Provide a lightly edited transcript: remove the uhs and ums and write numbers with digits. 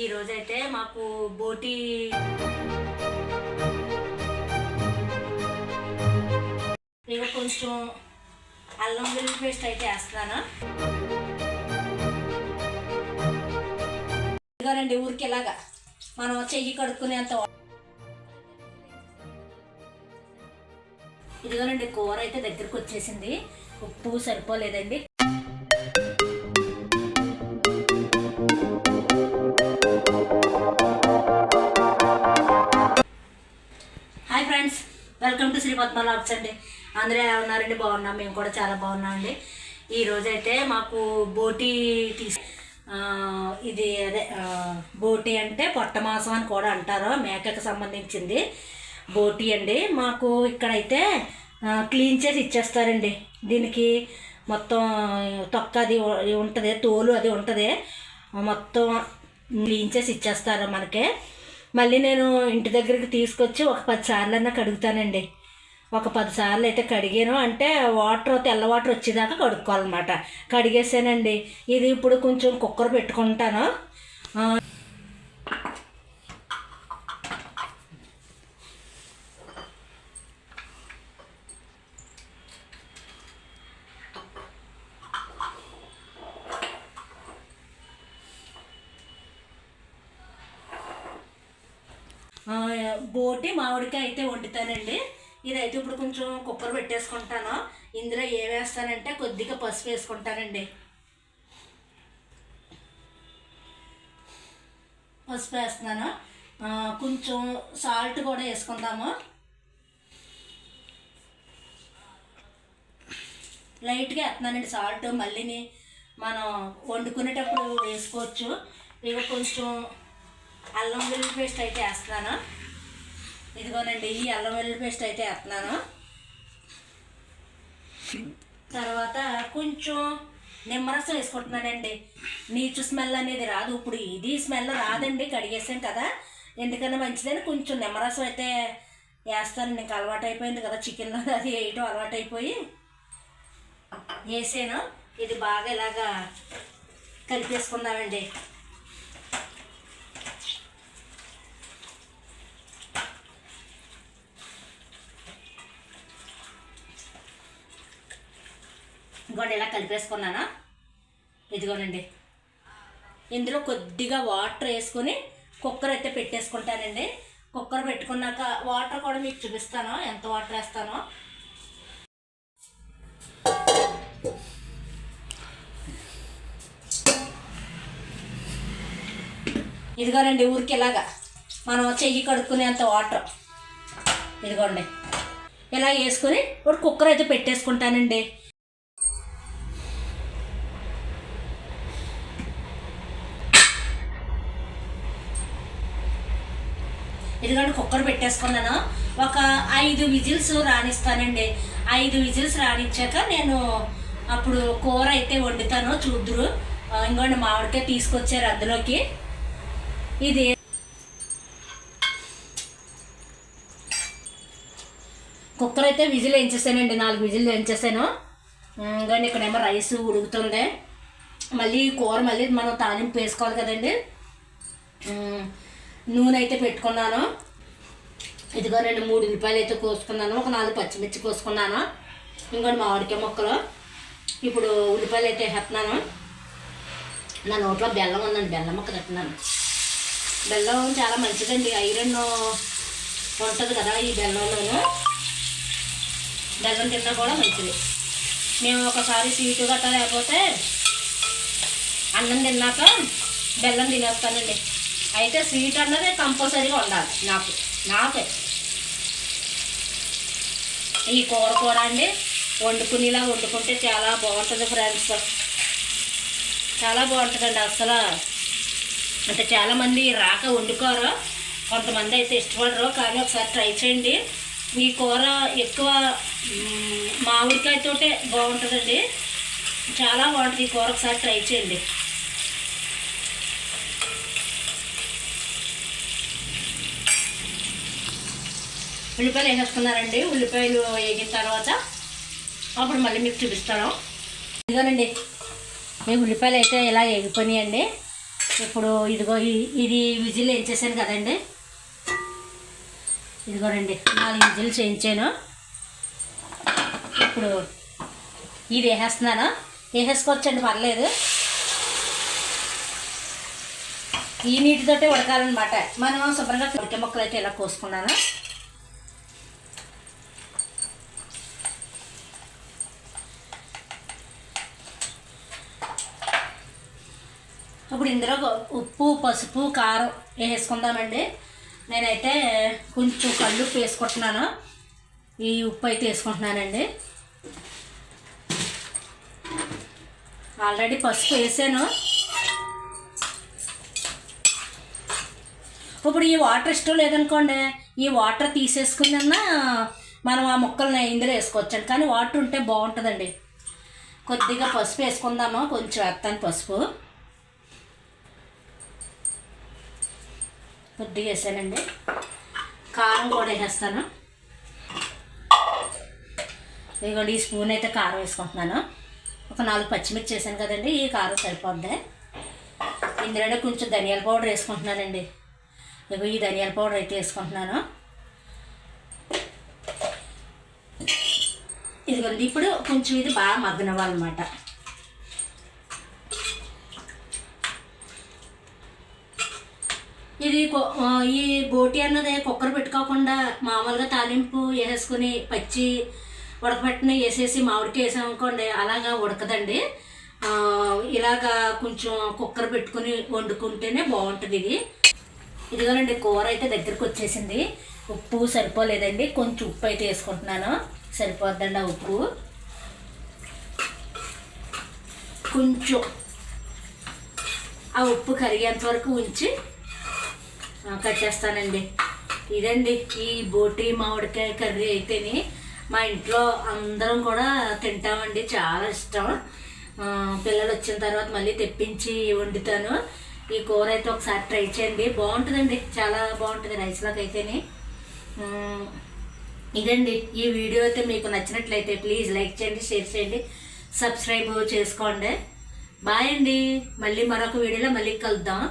ఈ రోజైతే మాకు బోటి ఇక కొంచెం అల్లం వెల్లుల్లి పేస్ట్ అయితే వేస్తున్నాను. ఇదిగోనండి ఊరికి ఇలాగా మనం చెయ్యి కడుక్కునేంత. ఇదిగోనండి కూర అయితే దగ్గరకు వచ్చేసింది. ఉప్పు సరిపోలేదండి. Hi friends, welcome to Sri Padma vlogs అండి. అందరూ ఎలా ఉన్నారండి? బాగున్నాం, మేము కూడా చాలా బాగున్నామండి. ఈరోజైతే మాకు బోటి ఇది అదే బోటి అంటే పొట్ట మాంసం అని కూడా అంటారు, మేకకు సంబంధించింది బోటి అండి. మాకు ఇక్కడైతే క్లీన్ చేసి ఇచ్చేస్తారండి. దీనికి మొత్తం తొక్క అది ఉంటుంది, తోలు అది ఉంటుంది, మొత్తం క్లీన్ చేసి ఇచ్చేస్తారు మనకే. మళ్ళీ నేను ఇంటి దగ్గరికి తీసుకొచ్చి ఒక 10 సార్లు కడుగుతానండి. ఒక 10 సార్లు అయితే కడిగాను అంటే వాటర్ తెల్ల వాటర్ వచ్చేదాకా కడుక్కోవాలన్నమాట. కడిగేసానండి. ఇది ఇప్పుడు కొంచెం కుక్కర్ పెట్టుకుంటాను. బోటి మామిడికాయ అయితే వండుతానండి. ఇదైతే ఇప్పుడు కొంచెం కుక్కర్ పెట్టేసుకుంటాను. ఇందులో ఏం వేస్తానంటే కొద్దిగా పసుపు వేసుకుంటానండి. పసుపు వేస్తున్నాను, కొంచెం సాల్ట్ కూడా వేసుకుందాము. లైట్గా వేస్తున్నానండి సాల్ట్. మళ్ళీని మనం వండుకునేటప్పుడు వేసుకోవచ్చు. ఇక కొంచెం అల్లం వెల్లుల్లి పేస్ట్ అయితే వేస్తున్నాను. ఇదిగోనండి ఈ అల్లం వెల్లుల్లి పేస్ట్ అయితే వేస్తున్నాను. తర్వాత కొంచెం నిమ్మరసం వేసుకుంటున్నానండి. నీచు స్మెల్ అనేది రాదు. ఇప్పుడు ఇది స్మెల్ రాదండి, కడిగేసాం కదా, ఎందుకన్నా మంచిదని కొంచెం నిమ్మరసం అయితే వేస్తాను. నీకు అలవాటు అయిపోయింది కదా, చికెన్లో అది వేయటం అలవాటు అయిపోయి వేసాను. ఇది బాగా ఇలాగా కలిపేసుకుందామండి. ఇంకోటి ఇలా కలిపేసుకున్నాను. ఇదిగోనండి ఇందులో కొద్దిగా వాటర్ వేసుకొని కుక్కర్ అయితే పెట్టేసుకుంటానండి. కుక్కర్ పెట్టుకున్నాక వాటర్ కూడా మీకు చూపిస్తాను ఎంత వాటర్ వేస్తానో. ఇదిగోనండి ఊరికి ఇలాగా మనం చెయ్యి కడుక్కునేంత వాటర్. ఇదిగోండి ఇలా వేసుకొని ఇప్పుడు కుక్కర్ అయితే పెట్టేసుకుంటానండి. ఇదిగోండి కుక్కర్ పెట్టేసుకున్నాను. ఒక 5 విజిల్స్ రాణిస్తానండి. 5 విజిల్స్ రాణించాక నేను అప్పుడు కూర అయితే వండుతాను, చూద్దురు. ఇంకోండి మామిడికాయ తీసుకొచ్చారు అందులోకి. ఇది కుక్కర్ అయితే విజిల్ వేయించేసానండి, 4 విజిల్ వేయించేసాను. ఇంకోండి ఇక్కడేమో రైస్ ఉడుకుతుంది. మళ్ళీ కూర మళ్ళీ మనం తాలింపు వేసుకోవాలి కదండి. నూనె అయితే పెట్టుకున్నాను. ఇదిగో 2-3 ఉల్లిపాయలు అయితే కోసుకున్నాను, ఒక 4 పచ్చిమిర్చి కోసుకున్నాను. ఇంకోటి మామిడికాయ ముక్కలు. ఇప్పుడు ఉల్లిపాయలు అయితే వేస్తున్నాను. నా నోట్లో బెల్లం ఉందండి, బెల్లం ముక్క తింటున్నాను. బెల్లం చాలా మంచిదండి, ఐరన్ ఉంటుంది కదా ఈ బెల్లంలోనూ. బెల్లం తిన్నా కూడా మంచిది. మేము ఒకసారి స్వీటు గట్రా లేకపోతే అన్నం తిన్నాక బెల్లం తినేస్తానండి. అయితే స్వీట్ అన్నది కంపల్సరీగా ఉండాలి నాకే. ఈ కూర కూడా అండి వండుకునేలా వండుకుంటే చాలా బాగుంటుంది ఫ్రెండ్స్, చాలా బాగుంటుందండి. అసలు అంటే చాలామంది రాక వండుకోరు, కొంతమంది అయితే ఇష్టపడరు. కానీ ఒకసారి ట్రై చేయండి. ఈ కూర ఎక్కువ మామిడికాయతోటే బాగుంటుందండి, చాలా బాగుంటుంది ఈ కూర. ఒకసారి ట్రై చేయండి. ఉల్లిపాయలు వేసేసుకున్నారండి. ఉల్లిపాయలు వేగిన తర్వాత అప్పుడు మళ్ళీ మీకు చూపిస్తాను. ఇదిగోనండి మీ ఉల్లిపాయలు అయితే ఇలా వేగిపోయినాయండి. ఇప్పుడు ఇదిగో ఇది విజిల్ వేయించేసాను కదండి, ఇదిగోనండి 4 విజిల్ చేయించాను. ఇప్పుడు ఇది వేసేస్తున్నాను, వేసేసుకోవచ్చండి పర్లేదు. ఈ నీటితోటే ఉడకాలన్నమాట. మనం శుభ్రంగా ఉడికే ముక్కలు అయితే ఇలా కోసుకున్నాను. ఇప్పుడు ఇందులో ఉప్పు, పసుపు, కారం వేసుకుందామండి. నేనైతే కొంచెం కల్లుప్పు వేసుకుంటున్నాను. ఈ ఉప్పు అయితే వేసుకుంటున్నానండి. ఆల్రెడీ పసుపు వేసాను. ఇప్పుడు ఈ వాటర్ ఇష్టం లేదనుకోండి, ఈ వాటర్ తీసేసుకున్నా మనం ఆ ముక్కల్ని ఇందులో వేసుకోవచ్చండి. కానీ వాటర్ ఉంటే బాగుంటుందండి. కొద్దిగా పసుపు వేసుకుందాము, కొంచెం వేస్తాను పసుపు, కొద్దిగా వేసానండి. కారం కూడా వేసేస్తాను. ఇదిగోండి ఈ స్పూన్ అయితే కారం వేసుకుంటున్నాను. ఒక 4 పచ్చిమిర్చి వేసాను కదండి, ఈ కారం సరిపోద్ది. ఇందులోనే కొంచెం ధనియాల పౌడర్ వేసుకుంటున్నానండి. ఇదిగో ఈ ధనియాల పౌడర్ అయితే వేసుకుంటున్నాను. ఇదిగోండి ఇప్పుడు కొంచెం ఇది బాగా మగ్గనివ్వాలన్నమాట. ఇది ఈ బోటి అన్నది కుక్కర్ పెట్టుకోకుండా మామూలుగా తాలింపు వేసేసుకుని పచ్చి ఉడకబెట్టిన వేసేసి మామిడికాయ వేసామనుకోండి, అలాగా ఉడకదండి. ఇలాగా కొంచెం కుక్కర్ పెట్టుకుని వండుకుంటేనే బాగుంటుంది ఇది. ఇదిగోనండి కూర అయితే దగ్గరికి వచ్చేసింది. ఉప్పు సరిపోలేదండి, కొంచెం ఉప్పు అయితే వేసుకుంటున్నాను. సరిపోద్దండి ఆ ఉప్పు. కొంచెం ఆ ఉప్పు కరిగేంత వరకు ఉంచి కట్టేస్తానండి. ఇదండి ఈ బోటి మామిడికాయ కర్రీ అయితేనే మా ఇంట్లో అందరం కూడా తింటామండి, చాలా ఇష్టం. పిల్లలు వచ్చిన తర్వాత మళ్ళీ తెప్పించి వండుతాను. ఈ కూర అయితే ఒకసారి ట్రై చేయండి, బాగుంటుందండి, చాలా బాగుంటుంది రైస్లోకి అయితేనే. ఇదండి ఈ వీడియో అయితే మీకు నచ్చినట్లయితే ప్లీజ్ లైక్ చేయండి, షేర్ చేయండి, సబ్స్క్రైబ్ చేసుకోండి. బాయ్ అండి. మళ్ళీ మరొక వీడియోలో మళ్ళీ కలుద్దాం.